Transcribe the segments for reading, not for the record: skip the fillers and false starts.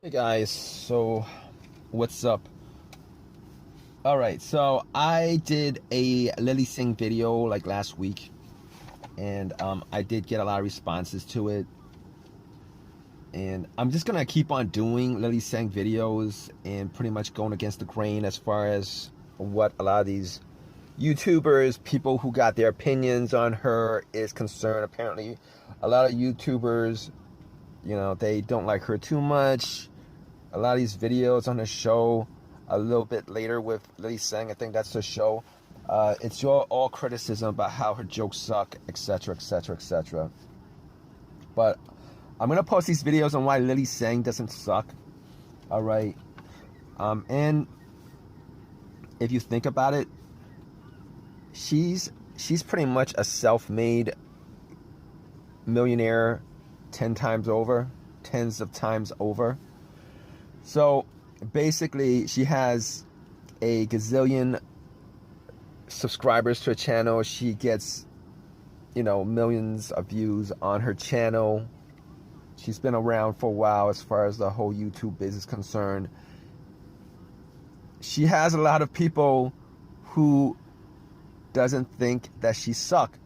Hey guys, so what's up? Alright, so I did a Lilly Singh video like last week, and I did get a lot of responses to it, and I'm just gonna keep on doing Lilly Singh videos and pretty much going against the grain as far as what a lot of these YouTubers, people who got their opinions on her is concerned. Apparently a lot of YouTubers, they don't like her too much. A lot of these videos on the show a little bit later with Lilly Singh, I think that's the show. It's all criticism about how her jokes suck, etc., etc., etc. But I'm gonna post these videos on why Lilly Singh doesn't suck. All right, and if you think about it, she's pretty much a self-made millionaire 10 times over, tens of times over. So basically, she has a gazillion subscribers to her channel. She gets, millions of views on her channel. She's been around for a while as far as the whole YouTube business is concerned. She has a lot of people who doesn't think that she suck.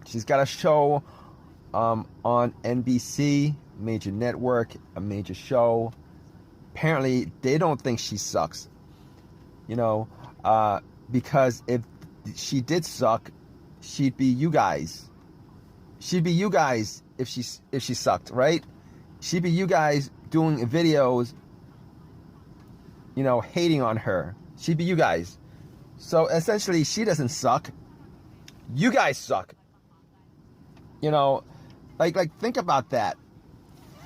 She's got a show on NBC, major network, a major show. Apparently, they don't think she sucks, because if she did suck, she'd be you guys. She'd be you guys if she sucked, right? She'd be you guys doing videos, hating on her. She'd be you guys. So essentially, she doesn't suck. You guys suck. Like think about that.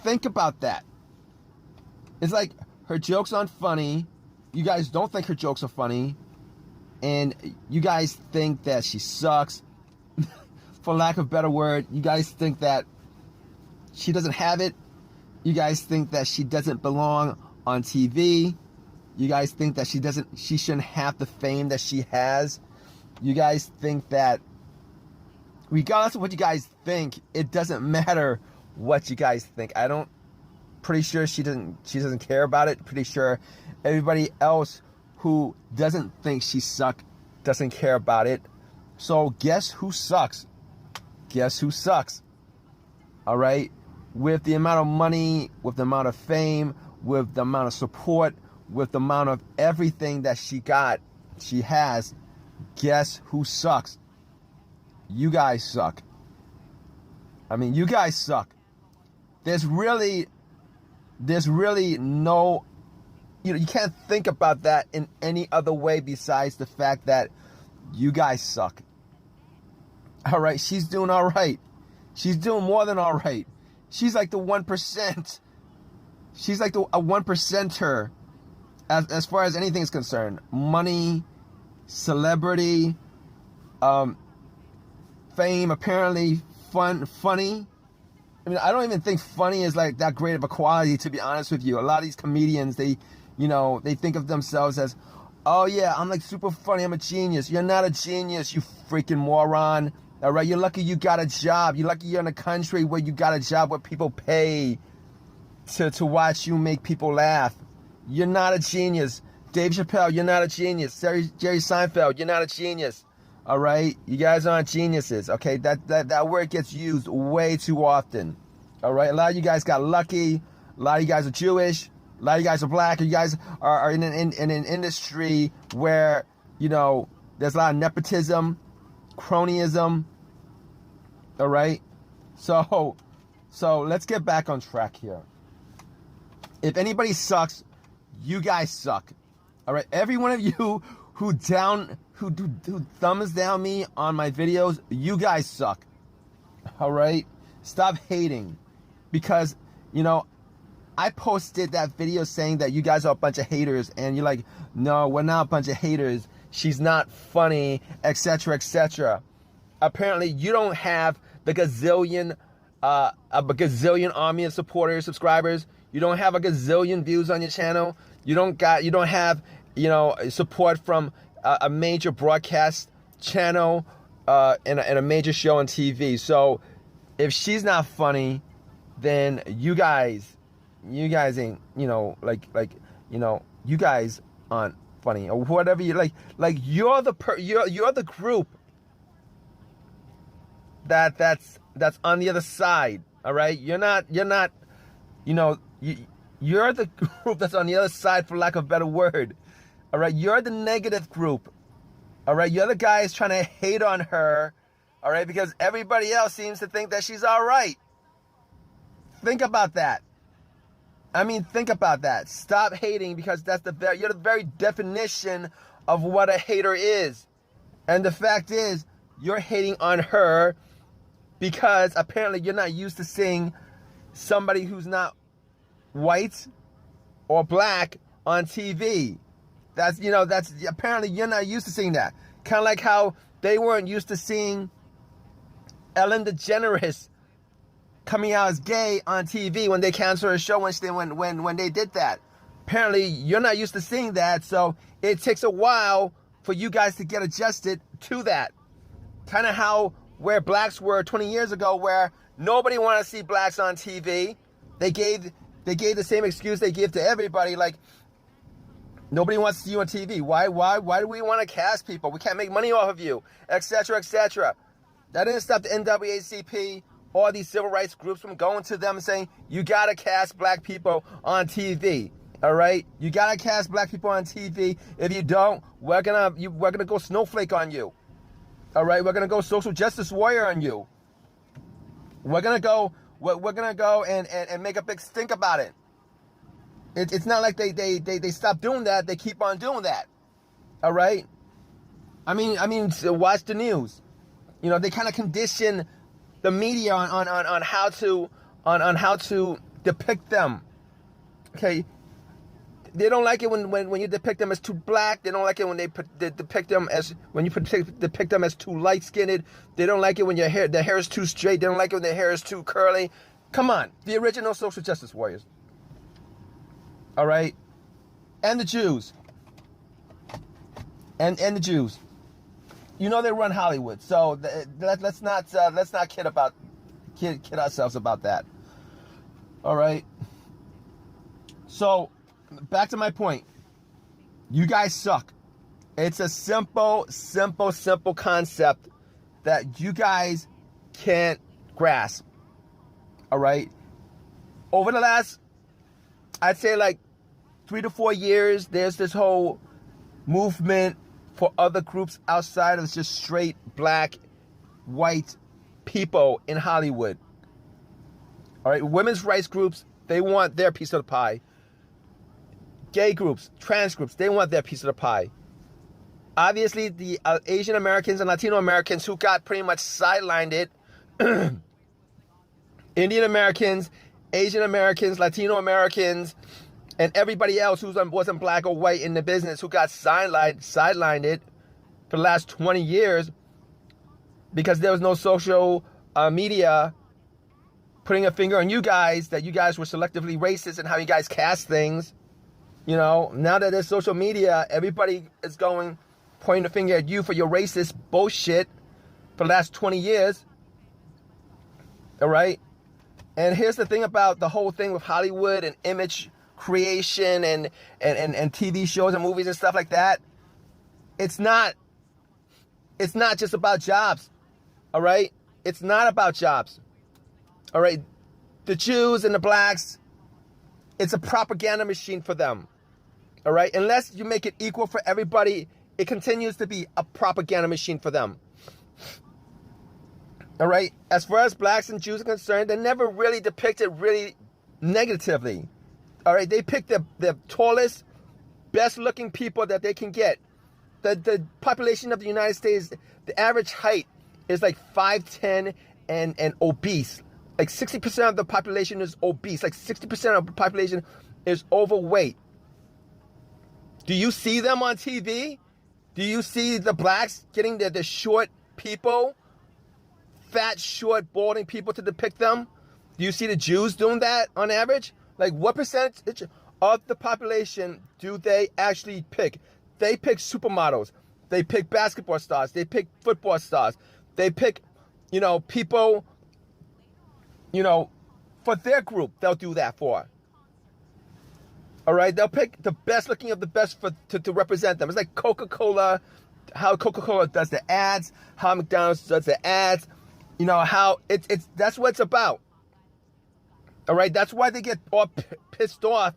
Think about that. It's like her jokes aren't funny. You guys don't think her jokes are funny. And you guys think that she sucks. For lack of a better word, you guys think that she doesn't have it. You guys think that she doesn't belong on TV. You guys think that she shouldn't have the fame that she has. You guys think that regardless of what you guys think, it doesn't matter what you guys think. Pretty sure she doesn't care about it. Pretty sure everybody else who doesn't think she sucks doesn't care about it. So guess who sucks? Guess who sucks? All right? With the amount of money, with the amount of fame, with the amount of support, with the amount of everything that she has, guess who sucks? You guys suck. I mean, you guys suck. There's really no, you can't think about that in any other way besides the fact that you guys suck. All right, she's doing all right. She's doing more than all right. She's like the 1%. She's like a 1%er as far as anything is concerned. Money, celebrity, fame, apparently funny. I mean, I don't even think funny is like that great of a quality, to be honest with you. A lot of these comedians, they think of themselves as, oh yeah, I'm like super funny, I'm a genius. You're not a genius, you freaking moron. All right, you're lucky you got a job. You're lucky you're in a country where you got a job where people pay to watch you make people laugh. You're not a genius. Dave Chappelle, you're not a genius. Jerry Seinfeld, you're not a genius. All right, you guys aren't geniuses. Okay, that word gets used way too often. All right, a lot of you guys got lucky. A lot of you guys are Jewish. A lot of you guys are black. You guys are in an industry where there's a lot of nepotism, cronyism. All right, so let's get back on track here. If anybody sucks, you guys suck. All right, every one of you who thumbs down me on my videos, you guys suck. All right, stop hating, because I posted that video saying that you guys are a bunch of haters, and you're like, no, we're not a bunch of haters. She's not funny, etc., etc. Apparently, you don't have the gazillion army of supporters, subscribers. You don't have a gazillion views on your channel. You don't have support from a major broadcast channel and a major show on TV. So if she's not funny, then you guys you guys ain't, you guys aren't funny or whatever you like you're the group that's on the other side. All right, you're not you're the group that's on the other side, for lack of a better word. All right, you're the negative group. All right, you're the guys trying to hate on her. All right, because everybody else seems to think that she's all right. Think about that. I mean, think about that. Stop hating, because you're the very definition of what a hater is. And the fact is, you're hating on her because apparently you're not used to seeing somebody who's not white or black on TV. That's apparently you're not used to seeing that. Kind of like how they weren't used to seeing Ellen DeGeneres coming out as gay on TV when they canceled her show when they did that. Apparently you're not used to seeing that, so it takes a while for you guys to get adjusted to that. Kind of how where blacks were 20 years ago, where nobody wanted to see blacks on TV. They gave the same excuse they give to everybody, like, nobody wants to see you on TV. Why do we want to cast people? We can't make money off of you, etc., etc. That didn't stop the NAACP, all these civil rights groups, from going to them and saying, you got to cast black people on TV. All right? You got to cast black people on TV. If you don't, we're gonna go snowflake on you. All right? We're going to go social justice warrior on you. We're going to go and make a big stink about it. It's not like they stop doing that. They keep on doing that. All right? I mean, so watch the news. They kind of condition the media on how to depict them. Okay? They don't like it when you depict them as too black. They don't like it when they depict them as depict them as too light-skinned. They don't like it when their hair is too straight. They don't like it when their hair is too curly. Come on, the original social justice warriors. All right, and the Jews, and the Jews. They run Hollywood, so let's not kid ourselves about that. All right. So back to my point. You guys suck. It's a simple concept that you guys can't grasp. All right. Over the last, I'd say, like 3 to 4 years, there's this whole movement for other groups outside of just straight black, white people in Hollywood. All right, women's rights groups, they want their piece of the pie. Gay groups, trans groups, they want their piece of the pie. Obviously, the Asian Americans and Latino Americans who got pretty much sidelined it, Indian Americans, Asian Americans, Latino Americans, and everybody else who wasn't black or white in the business who got sidelined it for the last 20 years because there was no social media putting a finger on you guys, that you guys were selectively racist and how you guys cast things. Now that there's social media, everybody is pointing a finger at you for your racist bullshit for the last 20 years. All right? And here's the thing about the whole thing with Hollywood and image creation and TV shows and movies and stuff like that. It's not just about jobs. All right? It's not about jobs. All right? The Jews and the blacks, it's a propaganda machine for them. All right? Unless you make it equal for everybody, it continues to be a propaganda machine for them. All right? As far as blacks and Jews are concerned, they're never really depicted really negatively. All right? They pick the tallest, best-looking people that they can get. The population of the United States, the average height is like 5'10" and obese. Like 60% of the population is obese. Like 60% of the population is overweight. Do you see them on TV? Do you see the blacks getting the short people? Fat, short, balding people to depict them? Do you see the Jews doing that on average? Like, what percentage of the population do they actually pick? They pick supermodels. They pick basketball stars. They pick football stars. They pick, people, for their group, they'll do that for. All right, they'll pick the best looking of the best to represent them. It's like Coca-Cola, how Coca-Cola does the ads, how McDonald's does the ads. You know how it's that's what it's about. All right, that's why they get all pissed off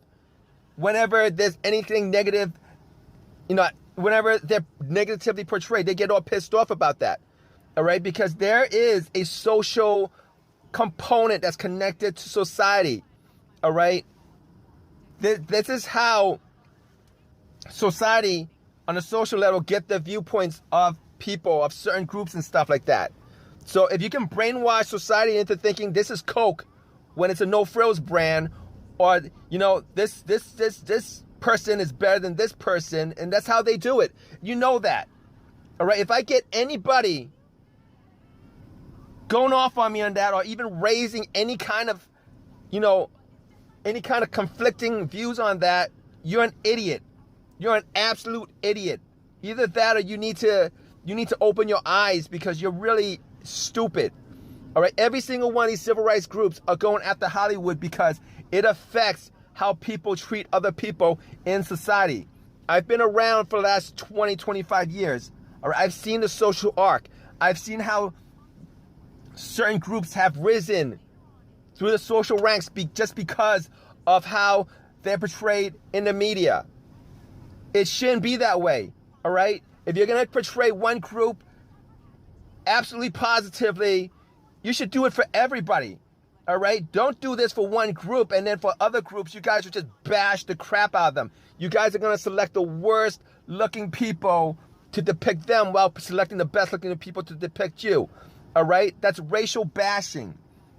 whenever there's anything negative. You know, whenever they're negatively portrayed, they get all pissed off about that. All right, because there is a social component that's connected to society. All right, this is how society on a social level get the viewpoints of people, of certain groups and stuff like that. So if you can brainwash society into thinking this is Coke when it's a no frills brand, or you know this person is better than this person, and that's how they do it. You know that. All right, if I get anybody going off on me on that, or even raising any kind of, you know, any kind of conflicting views on that, you're an idiot. You're an absolute idiot. Either that, or you need to open your eyes, because you're really stupid. All right, every single one of these civil rights groups are going after Hollywood because it affects how people treat other people in society. I've been around for the last 20, 25 years. All right, I've seen the social arc. I've seen how certain groups have risen through the social ranks just because of how they're portrayed in the media. It shouldn't be that way, all right? If you're going to portray one group absolutely positively, you should do it for everybody, all right? Don't do this for one group, and then for other groups, you guys will just bash the crap out of them. You guys are going to select the worst looking people to depict them while selecting the best looking people to depict you, all right? That's racial bashing.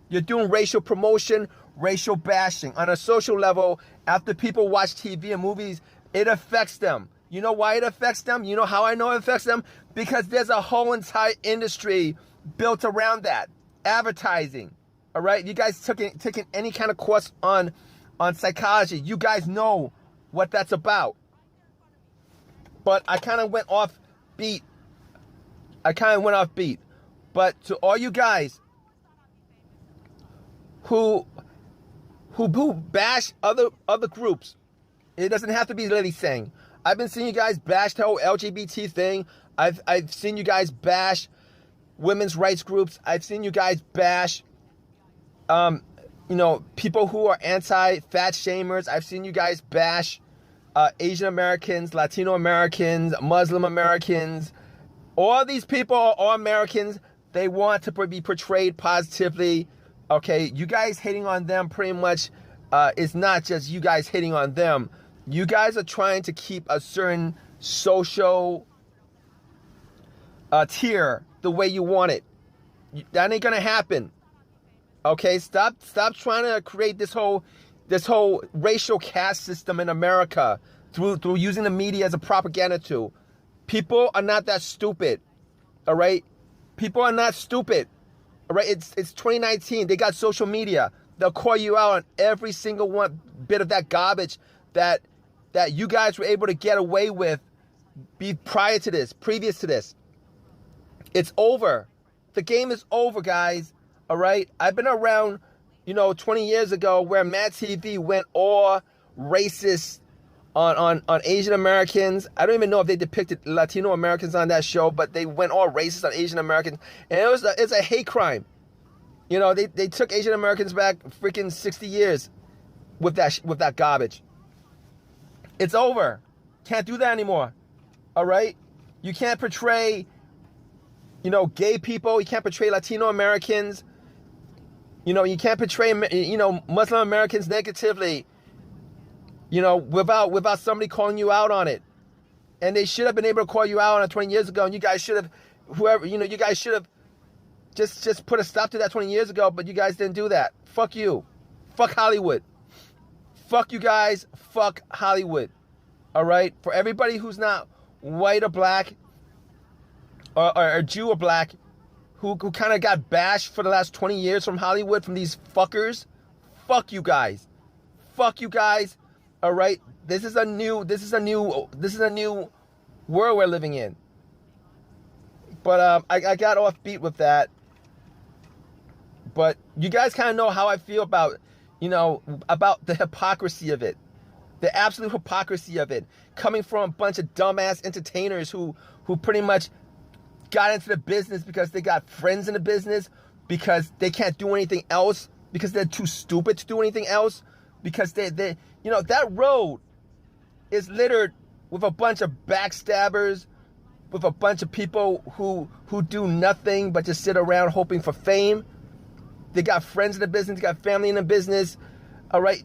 You're doing racial promotion, racial bashing. On a social level, after people watch TV and movies, it affects them. You know why it affects them? You know how I know it affects them? Because there's a whole entire industry built around that. Advertising. All right? You guys taking any kind of course on psychology. You guys know what that's about. But I kind of went off beat. But to all you guys who bash other groups, it doesn't have to be Lilly Singh. I've been seeing you guys bash the whole LGBT thing. I've seen you guys bash women's rights groups. I've seen you guys bash, you know, people who are anti-fat shamers. I've seen you guys bash Asian Americans, Latino Americans, Muslim Americans. All these people are all Americans. They want to be portrayed positively. Okay, you guys hating on them pretty much is not just you guys hating on them. You guys are trying to keep a certain social tier the way you want it. That ain't gonna happen. Okay, stop trying to create this whole racial caste system in America through using the media as a propaganda tool. People are not that stupid. All right, people are not stupid. All right, it's 2019. They got social media. They'll call you out on every single one bit of that garbage that you guys were able to get away with previous to this. It's over. The game is over, guys. All right? I've been around, 20 years ago where Mad TV went all racist on Asian Americans. I don't even know if they depicted Latino Americans on that show, but they went all racist on Asian Americans. And it's a hate crime. They took Asian Americans back freaking 60 years with that garbage. It's over. Can't do that anymore. All right? You can't portray, gay people. You can't portray Latino Americans. You can't portray, Muslim Americans negatively, without somebody calling you out on it. And they should have been able to call you out on it 20 years ago. And you guys should have, you guys should have just put a stop to that 20 years ago, but you guys didn't do that. Fuck you. Fuck Hollywood. Fuck you guys. Fuck Hollywood. All right? For everybody who's not white or black or Jew or black, who kind of got bashed for the last 20 years from Hollywood, from these fuckers, fuck you guys. Fuck you guys. All right? This is a new world we're living in. But I got off beat with that. But you guys kind of know how I feel about the hypocrisy of it. The absolute hypocrisy of it, coming from a bunch of dumbass entertainers who pretty much got into the business because they got friends in the business, because they can't do anything else, because they're too stupid to do anything else, because they you know, that road is littered with a bunch of backstabbers, with a bunch of people who do nothing but just sit around hoping for fame. They got friends in the business, they got family in the business. All right.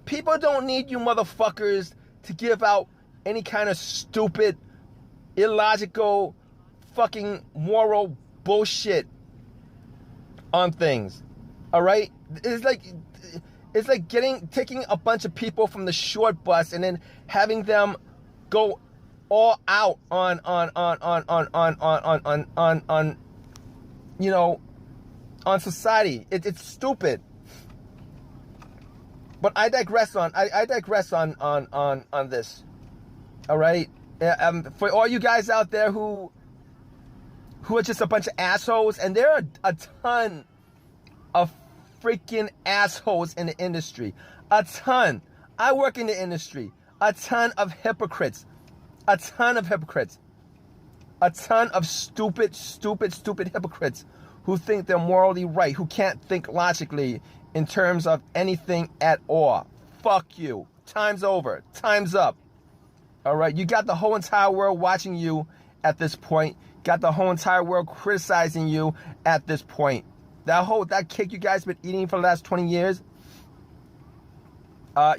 People don't need you motherfuckers to give out any kind of stupid, illogical, fucking moral bullshit on things. All right? It's like taking a bunch of people from the short bus and then having them go all out on you know, on society. It's stupid. But I digress on this. All right? For all you guys out there who are just a bunch of assholes, and there are a ton of freaking assholes in the industry. A ton. I work in the industry. A ton of hypocrites. A ton of hypocrites. A ton of stupid hypocrites who think they're morally right, who can't think logically in terms of anything at all. Fuck you. Time's over. Time's up. All right? You got the whole entire world watching you at this point. Got the whole entire world criticizing you at this point. That cake you guys been eating for the last 20 years,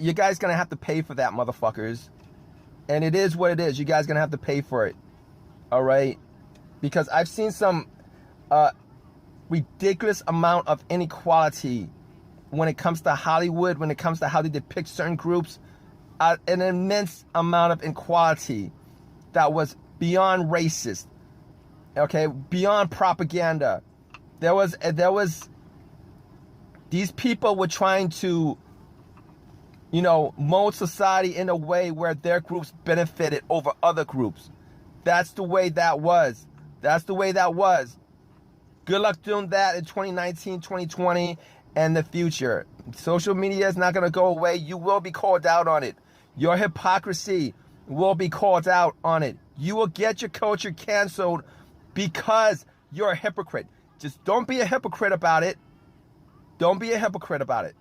you guys gonna have to pay for that, motherfuckers. And it is what it is. You guys gonna have to pay for it. All right? Because I've seen some ridiculous amount of inequality when it comes to Hollywood, when it comes to how they depict certain groups, an immense amount of inequality that was beyond racist, okay, beyond propaganda. There was, these people were trying to, you know, mold society in a way where their groups benefited over other groups. That's the way that was. That's the way that was. Good luck doing that in 2019, 2020, and the future. Social media is not going to go away. You will be called out on it. Your hypocrisy will be called out on it. You will get your culture canceled because you're a hypocrite. Just don't be a hypocrite about it. Don't be a hypocrite about it.